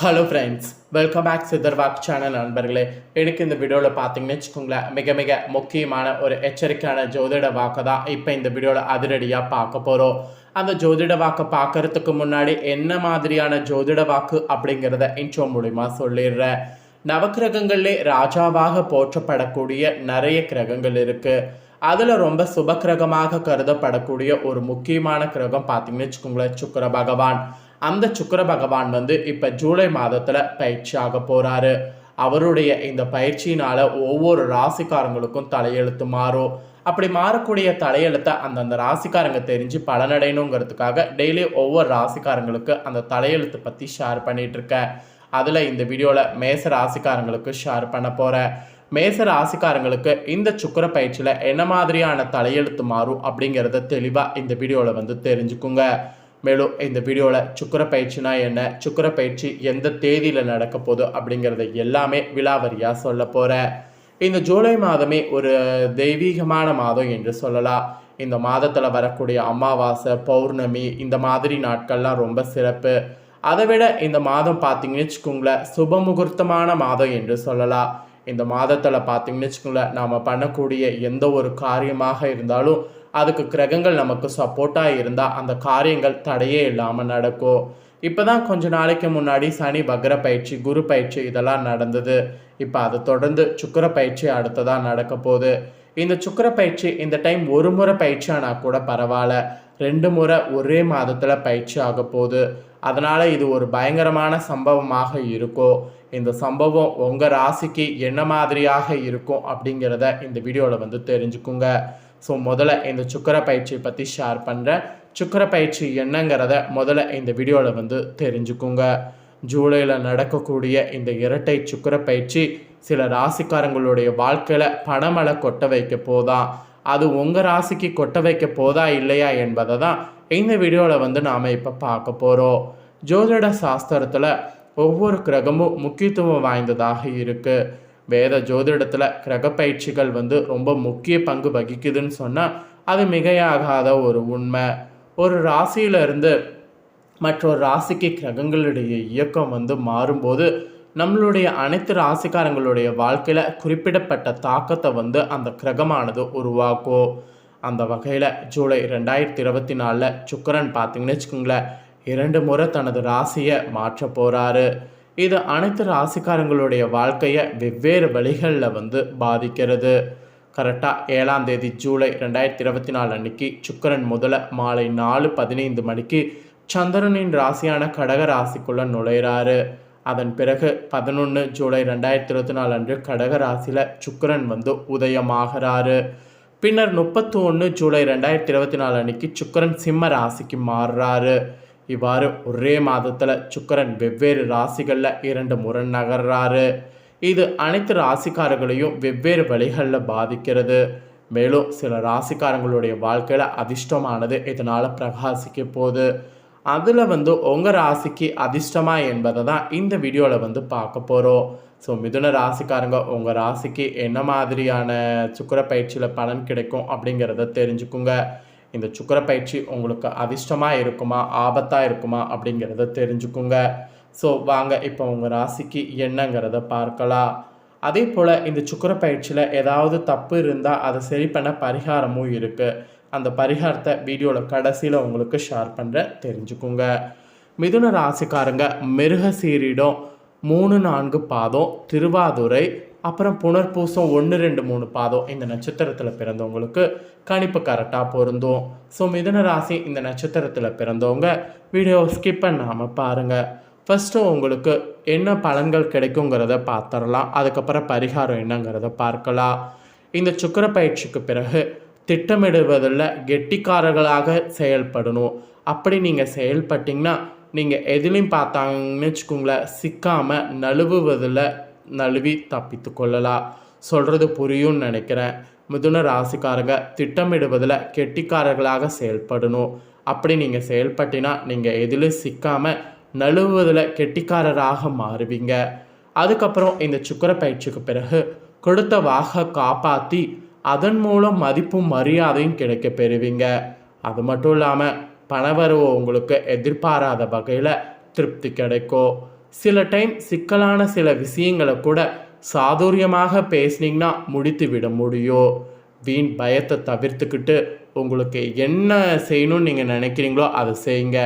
Hello friends, welcome back சித்தர்வாக் channel நண்பர்களே. எனக்கு இந்த வீடியோவில் பார்த்தீங்கன்னு வச்சுக்கோங்களேன், மிக மிக முக்கியமான ஒரு எச்சரிக்கையான ஜோதிட வாக்கை தான் இப்போ இந்த வீடியோவில் அதிரடியாக பார்க்க போகிறோம். அந்த ஜோதிட வாக்கை பார்க்கறதுக்கு முன்னாடி என்ன மாதிரியான ஜோதிட வாக்கு அப்படிங்கிறத இன்ட்ரோ மூலிமா சொல்லிடுறேன். நவக்கிரகங்களே ராஜாவாக போற்றப்படக்கூடிய நிறைய கிரகங்கள் இருக்குது. அதில் ரொம்ப சுபக்கிரகமாக கருதப்படக்கூடிய ஒரு முக்கியமான கிரகம் பார்த்தீங்கன்னு வச்சுக்கோங்களேன், சுக்கிர பகவான். அந்த சுக்கிர பகவான் இப்போ ஜூலை மாதத்தில் பயிற்சி ஆக போகிறாரு. அவருடைய இந்த பயிற்சியினால் ஒவ்வொரு ராசிக்காரங்களுக்கும் தலையெழுத்து மாறும். அப்படி மாறக்கூடிய தலையெழுத்தை அந்தந்த ராசிக்காரங்க தெரிஞ்சு பலனடையணுங்கிறதுக்காக டெய்லி ஒவ்வொரு ராசிக்காரங்களுக்கு அந்த தலையெழுத்து பற்றி ஷேர் பண்ணிகிட்ருக்கேன். அதில் இந்த வீடியோவில் மேச ராசிக்காரங்களுக்கு ஷேர் பண்ண போகிறேன். மேச ராசிக்காரங்களுக்கு இந்த சுக்கிர பயிற்சியில் என்ன மாதிரியான தலையெழுத்து மாறும் அப்படிங்கிறத தெளிவாக இந்த வீடியோவில் தெரிஞ்சுக்குங்க. மேலும் இந்த வீடியோவில் சுக்கிர பயிற்சினா என்ன, சுக்கிர பயிற்சி எந்த தேதியில் நடக்க போகுது அப்படிங்கிறத எல்லாமே விலாவரியாக சொல்ல போகிறேன். இந்த ஜூலை மாதமே ஒரு தெய்வீகமான மாதம் என்று சொல்லலாம். இந்த மாதத்தில் வரக்கூடிய அமாவாசை, பௌர்ணமி இந்த மாதிரி நாட்கள்லாம் ரொம்ப சிறப்பு. அதை விட இந்த மாதம் பார்த்தீங்கன்னு வச்சுக்கோங்களேன், சுப முகூர்த்தமான மாதம் என்று சொல்லலாம். இந்த மாதத்தில் பார்த்தீங்கன்னு வச்சுக்கோங்களேன், நாம் பண்ணக்கூடிய எந்த ஒரு காரியமாக இருந்தாலும் அதுக்கு கிரகங்கள் நமக்கு சப்போர்ட்டாக இருந்தால் அந்த காரியங்கள் தடையே இல்லாமல் நடக்கும். இப்போ தான் கொஞ்ச நாளைக்கு முன்னாடி சனி வக்ர பயிற்சி, குரு பயிற்சி இதெல்லாம் நடந்தது. இப்போ அதை தொடர்ந்து சுக்கிர பயிற்சி அடுத்ததாக நடக்க போகுது. இந்த சுக்கிர பயிற்சி இந்த டைம் ஒரு முறை பயிற்சி ஆனால் கூட பரவாயில்ல, 2 முறை ஒரே மாதத்தில் பயிற்சி ஆக போகுது. அதனால் இது ஒரு பயங்கரமான சம்பவமாக இருக்கும். இந்த சம்பவம் உங்கள் ராசிக்கு என்ன மாதிரியாக இருக்கும் அப்படிங்கிறத இந்த வீடியோவில் தெரிஞ்சுக்குங்க. ஸோ முதல்ல இந்த சுக்கிர பயிற்சியை பற்றி ஷேர் பண்ணுறேன். சுக்கிர பயிற்சி என்னங்கிறத முதல்ல இந்த வீடியோவில் தெரிஞ்சுக்குங்க. ஜூலையில் நடக்கக்கூடிய இந்த இரட்டை சுக்கிர பயிற்சி சில ராசிக்காரங்களுடைய வாழ்க்கையில் பணமழை கொட்ட வைக்க போதா, அது உங்கள் ராசிக்கு கொட்ட வைக்க போதா இல்லையா என்பதை தான் இந்த வீடியோவில் நாம் இப்போ பார்க்க போகிறோம். ஜோதிட சாஸ்திரத்தில் ஒவ்வொரு கிரகமும் முக்கியத்துவம் வாய்ந்ததாக இருக்குது. வேத ஜோதிடத்தில் கிரக பயிற்சிகள் ரொம்ப முக்கிய பங்கு வகிக்குதுன்னு சொன்னால் அது மிகையாகாத ஒரு உண்மை. ஒரு ராசியிலிருந்து மற்றொரு ராசிக்கு கிரகங்களுடைய இயக்கம் மாறும்போது நம்மளுடைய அனைத்து ராசிக்காரங்களுடைய வாழ்க்கையில் குறிப்பிடப்பட்ட தாக்கத்தை அந்த கிரகமானது உருவாக்கும். அந்த வகையில் ஜூலை 2024 சுக்கிரன் பார்த்திங்கன்னு வச்சுக்கோங்களேன், 2 முறை தனது ராசியை மாற்ற போகிறாரு. இது அனைத்து ராசிக்காரங்களுடைய வாழ்க்கையை வெவ்வேறு வழிகளில் பாதிக்கிறது. கரெக்டாக 7ஆம் தேதி ஜூலை 2024 அன்னைக்கு சுக்கிரன் முதல்ல மாலை 4:15 மணிக்கு சந்திரனின் ராசியான கடக ராசிக்குள்ளே நுழைகிறாரு. அதன் பிறகு 11 ஜூலை 2024 அன்று கடக ராசியில் சுக்கிரன் உதயமாகிறாரு. பின்னர் 31 ஜூலை 2024 அன்னைக்கு சுக்கிரன் சிம்ம ராசிக்கு மாறுறாரு. இவ்வாறு ஒரே மாதத்தில் சுக்கிரன் வெவ்வேறு ராசிகளில் 2 முறை நகர்றாரு. இது அனைத்து ராசிக்காரர்களையும் வெவ்வேறு வழிகளில் பாதிக்கிறது. மேலும் சில ராசிக்காரங்களுடைய வாழ்க்கையில் அதிர்ஷ்டமானது இதனால் பிரகாசிக்க போகுது. அதில் உங்கள் ராசிக்கு அதிர்ஷ்டமா என்பதை தான் இந்த வீடியோவில் பார்க்க போகிறோம். ஸோ மிதுன ராசிக்காரங்க உங்கள் ராசிக்கு என்ன மாதிரியான சுக்கிர பயிற்சியில் பலன் கிடைக்கும் அப்படிங்கிறத தெரிஞ்சுக்குங்க. இந்த சுக்கிர பயிற்சி உங்களுக்கு அதிர்ஷ்டமாக இருக்குமா, ஆபத்தாக இருக்குமா அப்படிங்கிறத தெரிஞ்சுக்குங்க. ஸோ வாங்க இப்போ உங்கள் ராசிக்கு என்னங்கிறத பார்க்கலாம். அதே போல் இந்த சுக்கிர பயிற்சியில் ஏதாவது தப்பு இருந்தால் அதை சரி பண்ண பரிகாரமும் இருக்குது. அந்த பரிகாரத்தை வீடியோவில் கடைசியில் உங்களுக்கு ஷேர் பண்ணுறேன், தெரிஞ்சுக்குங்க. மிதுன ராசிக்காரங்க மிருகசீரிடம் 3-4 பாதம், திருவாதுரை, அப்புறம் புனர்பூசம் 1-2-3 பாதம் இந்த நட்சத்திரத்தில் பிறந்தவங்களுக்கு கணிப்பு கரெக்டாக பொருந்தும். ஸோ மிதுன ராசி இந்த நட்சத்திரத்தில் பிறந்தவங்க வீடியோ ஸ்கிப் பண்ணாமல் பாருங்கள். ஃபஸ்ட்டு உங்களுக்கு என்ன பலன்கள் கிடைக்குங்கிறத பார்த்துடலாம். அதுக்கப்புறம் பரிகாரம் என்னங்கிறத பார்க்கலாம். இந்த சுக்கிர பயிற்சிக்கு பிறகு திட்டமிடுவதில் கெட்டிக்காரர்களாக செயல்படணும். அப்படி நீங்கள் செயல்பட்டிங்கன்னா நீங்கள் எதுலேயும் பார்த்தாங்கன்னு வச்சுக்கோங்களேன், சிக்காமல் நழுவுவதில் நழுவி தப்பித்து கொள்ளலாம். சொல்கிறது புரியும்னு நினைக்கிறேன். மிதுன ராசிக்காரங்க திட்டமிடுவதில் கெட்டிக்காரர்களாக செயல்படணும். அப்படி நீங்கள் செயல்பட்டினா நீங்கள் எதிலும் சிக்காமல் நழுவுவதில் கெட்டிக்காரராக மாறுவீங்க. அதுக்கப்புறம் இந்த சுக்கிர பயிற்சிக்கு பிறகு கொடுத்த வாக காப்பாற்றி அதன் மூலம் மதிப்பும் மரியாதையும் கிடைக்க பெறுவீங்க. அது மட்டும் இல்லாமல் பணவரவு உங்களுக்கு எதிர்பாராத வகையில் திருப்தி கிடைக்கும். சில டைம் சிக்கலான சில விஷயங்களை கூட சாதுரியமாக பேசுனீங்கன்னா முடித்து விட முடியும். வீண் பயத்தை தவிர்த்துக்கிட்டு உங்களுக்கு என்ன செய்யணும்னு நீங்கள் நினைக்கிறீங்களோ அதை செய்யுங்க.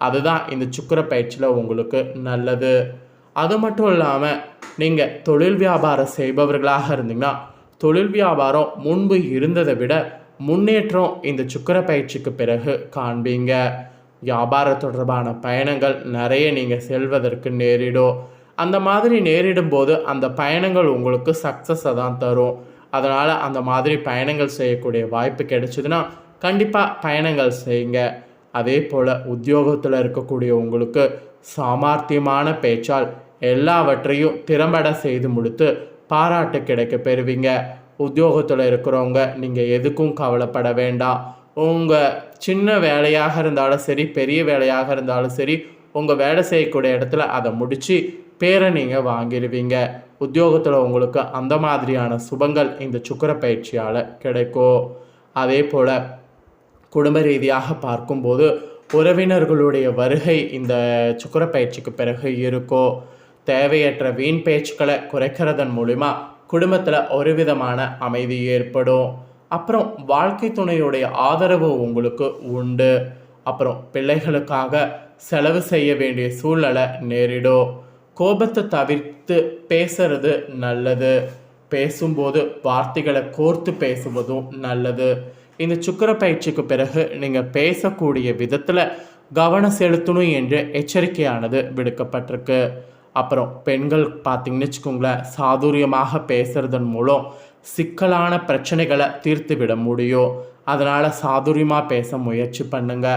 அதுதான் இந்த சுக்கிர பயிற்சியில் உங்களுக்கு நல்லது. அது மட்டும் இல்லாமல் நீங்கள் தொழில் வியாபாரம் செய்பவர்களாக இருந்தீங்கன்னா தொழில் வியாபாரம் முன்பு இருந்ததை விட முன்னேற்றம் இந்த சுக்கிர பயிற்சிக்கு பிறகு காண்பீங்க. வியாபார தொடர்பான பயணங்கள் நிறைய நீங்கள் செல்வதற்கு நேரிடும். அந்த மாதிரி நேரிடும் போது அந்த பயணங்கள் உங்களுக்கு சக்ஸஸை தான் தரும். அதனால் அந்த மாதிரி பயணங்கள் செய்யக்கூடிய வாய்ப்பு கிடைச்சிதுன்னா கண்டிப்பாக பயணங்கள் செய்யுங்க. அதே போல் உத்தியோகத்தில் இருக்கக்கூடிய உங்களுக்கு சாமர்த்தியமான பேச்சால் எல்லாவற்றையும் திறம்பட செய்து முடித்து பாராட்டு கிடைக்க பெறுவீங்க. உத்தியோகத்தில் இருக்கிறவங்க நீங்கள் எதுக்கும் கவலைப்பட வேண்டாம். உங்கள் சின்ன வேலையாக இருந்தாலும் சரி, பெரிய வேலையாக இருந்தாலும் சரி, உங்கள் வேலை செய்யக்கூடிய இடத்துல அதை முடித்து பேரை நீங்கள் வாங்கிடுவீங்க. உத்தியோகத்தில் உங்களுக்கு அந்த மாதிரியான சுபங்கள் இந்த சுக்கிர பயிற்சியால் கிடைக்கும். அதே போல் குடும்ப ரீதியாக பார்க்கும்போது உறவினர்களுடைய வருகை இந்த சுக்கிர பயிற்சிக்கு பிறகு இருக்கும். தேவையற்ற வீண் பேச்சுக்களை குறைக்கிறதன் மூலிமா குடும்பத்தில் ஒரு விதமான அமைதி ஏற்படும். அப்புறம் வாழ்க்கை துணையுடைய ஆதரவு உங்களுக்கு உண்டு. அப்புறம் பிள்ளைகளுக்காக செலவு செய்ய வேண்டிய சூழ்நிலை நேரிடும். கோபத்தை தவிர்த்து பேசுறது நல்லது. பேசும்போது வார்த்தைகளை கோர்த்து பேசுவதும் நல்லது. இந்த சுக்கிர பயிற்சிக்கு பிறகு நீங்கள் பேசக்கூடிய விதத்தில் கவனம் செலுத்தணும் என்று எச்சரிக்கையானது விடுக்கப்பட்டிருக்கு. அப்புறம் பெண்கள் பார்த்திங்கன்னு வச்சுக்கோங்களேன், சாதுரியமாக பேசுறதன் மூலம் சிக்கலான பிரச்சனைகளை தீர்த்து விட முடியும். அதனால் சாதுரியமாக பேச முயற்சி பண்ணுங்க.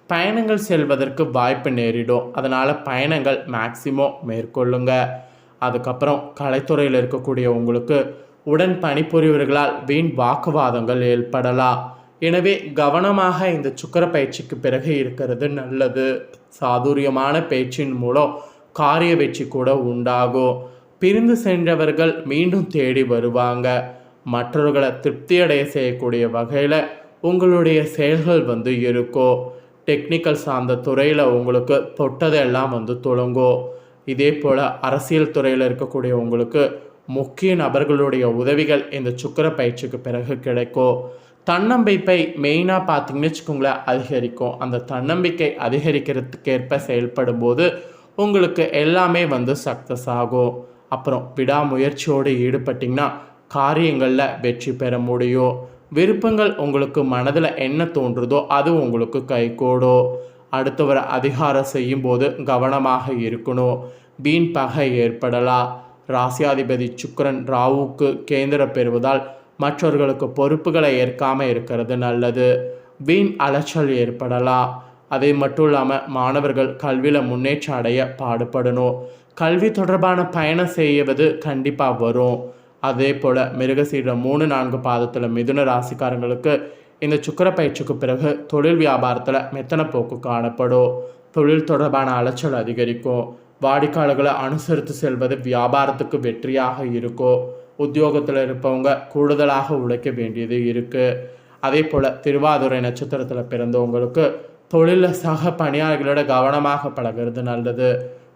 பயணங்கள் செல்வதற்கு வாய்ப்பு நேரிடும். அதனால் பயணங்கள் மேக்சிமம் மேற்கொள்ளுங்க. அதுக்கப்புறம் கலைத்துறையில் இருக்கக்கூடிய உங்களுக்கு உடன் பணிபுரிவர்களால் வீண் வாக்குவாதங்கள் ஏற்படலாம். எனவே கவனமாக இந்த சுக்கிர பயிற்சிக்கு பிறகு இருக்கிறது நல்லது. சாதுரியமான பேச்சின் மூலம் காரிய வெற்றி கூட உண்டாகும். பிரிந்து சென்றவர்கள் மீண்டும் தேடி வருவாங்க. மற்றவர்களை திருப்தியடைய செய்யக்கூடிய வகையில் உங்களுடைய செயல்கள் இருக்கும். டெக்னிக்கல் சார்ந்த துறையில் உங்களுக்கு தொட்டதெல்லாம் தொடங்கும். இதே போல் அரசியல் துறையில் இருக்கக்கூடிய உங்களுக்கு முக்கிய நபர்களுடைய உதவிகள் இந்த சுக்கிர பயிற்சிக்கு பிறகு கிடைக்கும். தன்னம்பிக்கை மெயினாக பார்த்திங்கன்னு வச்சுக்கோங்களேன் அதிகரிக்கும். அந்த தன்னம்பிக்கை அதிகரிக்கிறதுக்கேற்ப செயல்படும் போது உங்களுக்கு எல்லாமே சக்ஸஸ் ஆகும். அப்புறம் விடாமுயற்சியோடு ஈடுபட்டிங்கன்னா காரியங்களில் வெற்றி பெற முடியும். விருப்பங்கள் உங்களுக்கு மனதில் என்ன தோன்றுதோ அது உங்களுக்கு கைகூடும். அடுத்தவரை அதிகாரம் செய்யும்போது கவனமாக இருக்கணும். வீண் பகை ஏற்படலாம். ராசியாதிபதி சுக்கிரன் ராவுக்கு கேந்திர பெறுவதால் மற்றவர்களுக்கு பொறுப்புகளை ஏற்காமல் இருக்கிறது நல்லது. வீண் அலைச்சல் ஏற்படலாம். அதே மட்டும் இல்லாமல் மாணவர்கள் கல்வியில் முன்னேற்றம் அடைய பாடுபடணும். கல்வி தொடர்பான பயணம் செய்வது கண்டிப்பாக வரும். அதே போல் மிருகசீரிடம் 3-4 பாதத்தில் மிதுன ராசிக்காரங்களுக்கு இந்த சுக்கிர பயிற்சிக்கு பிறகு தொழில் வியாபாரத்தில் மெத்தன போக்கு காணப்படும். தொழில் தொடர்பான அலைச்சல் அதிகரிக்கும். வாடிக்கையாளர்களை அனுசரித்து செல்வது வியாபாரத்துக்கு வெற்றியாக இருக்கும். உத்தியோகத்தில் இருப்பவங்க கூடுதலாக உழைக்க வேண்டியது இருக்குது. அதே போல் திருவாதிரை நட்சத்திரத்தில் பிறந்தவங்களுக்கு தொழிலில் சக பணியாளர்களோட கவனமாக பழகிறது நல்லது.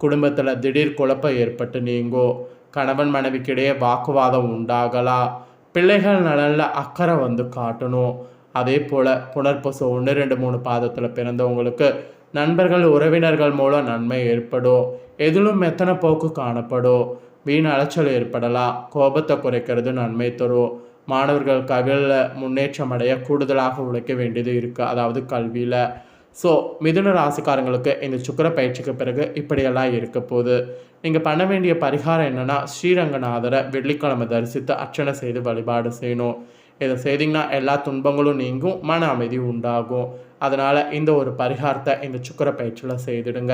குடும்பத்தில் திடீர் குழப்பம் ஏற்பட்டு நீங்கும். கணவன் மனைவிக்கிடையே வாக்குவாதம் உண்டாகலாம். பிள்ளைகள் நலனில் அக்கறை காட்டணும். அதே போல் புனர்பூசம் 1, 2, 3 பாதத்தில் பிறந்தவங்களுக்கு நண்பர்கள் உறவினர்கள் மூலம் நன்மை ஏற்படும். எதிலும் மெத்தன போக்கு காணப்படும். வீண் அலைச்சல் ஏற்படலாம். கோபத்தை குறைக்கிறது நன்மை தரும். மாணவர்கள் கல்வியில் முன்னேற்றம் அடைய கூடுதலாக உழைக்க வேண்டியது இருக்குது, அதாவது கல்வியில். ஸோ மிதுன ராசிக்காரங்களுக்கு இந்த சுக்கிர பயிற்சிக்கு பிறகு இப்படியெல்லாம் இருக்க போகுது. நீங்கள் பண்ண வேண்டிய பரிகாரம் என்னென்னா, ஸ்ரீரங்கநாதரை வெள்ளிக்கிழமை தரிசித்து அர்ச்சனை செய்து வழிபாடு செய்யணும். இதை செய்திங்கன்னா எல்லா துன்பங்களும் நீங்கும், மன அமைதி உண்டாகும். அதனால் இந்த ஒரு பரிகாரத்தை இந்த சுக்கிர பயிற்சியில் செய்துடுங்க.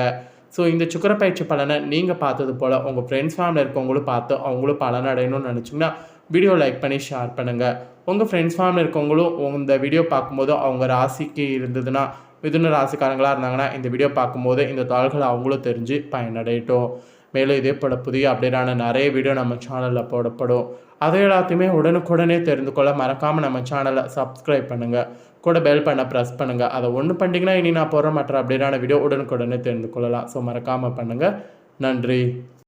ஸோ இந்த சுக்கிர பயிற்சி பலனை நீங்கள் பார்த்தது போல் உங்கள் ஃப்ரெண்ட்ஸ் ஃபேமிலியில் இருக்கவங்களும் பார்த்து அவங்களும் பலன் அடையணும்னு நினச்சிங்கன்னா வீடியோ லைக் பண்ணி ஷேர் பண்ணுங்கள். உங்கள் ஃப்ரெண்ட்ஸ் ஃபேமிலியில் இருக்கவங்களும் இந்த வீடியோ பார்க்கும்போது அவங்க ராசிக்கு இருந்ததுன்னா, மிதுன ராசிக்காரங்களாக இருந்தாங்கன்னா இந்த வீடியோ பார்க்கும்போது இந்த தாள்களை அவங்களும் தெரிஞ்சு பயனடையட்டும். மேலும் இதே போல் புதிய அப்டேட்டான நிறைய வீடியோ நம்ம சேனலில் போடப்படும். அதை எல்லாத்தையுமே உடனுக்குடனே தெரிந்து கொள்ள மறக்காமல் நம்ம சேனலை சப்ஸ்கிரைப் பண்ணுங்கள். கூட பெல் பண்ண ப்ரெஸ் பண்ணுங்கள். அதை ஒன்று பண்ணிட்டீங்கன்னா இனி நான் போகிற மற்ற அப்டேட்டான வீடியோ உடனுக்குடனே தெரிந்து கொள்ளலாம். ஸோ மறக்காமல் பண்ணுங்கள். நன்றி.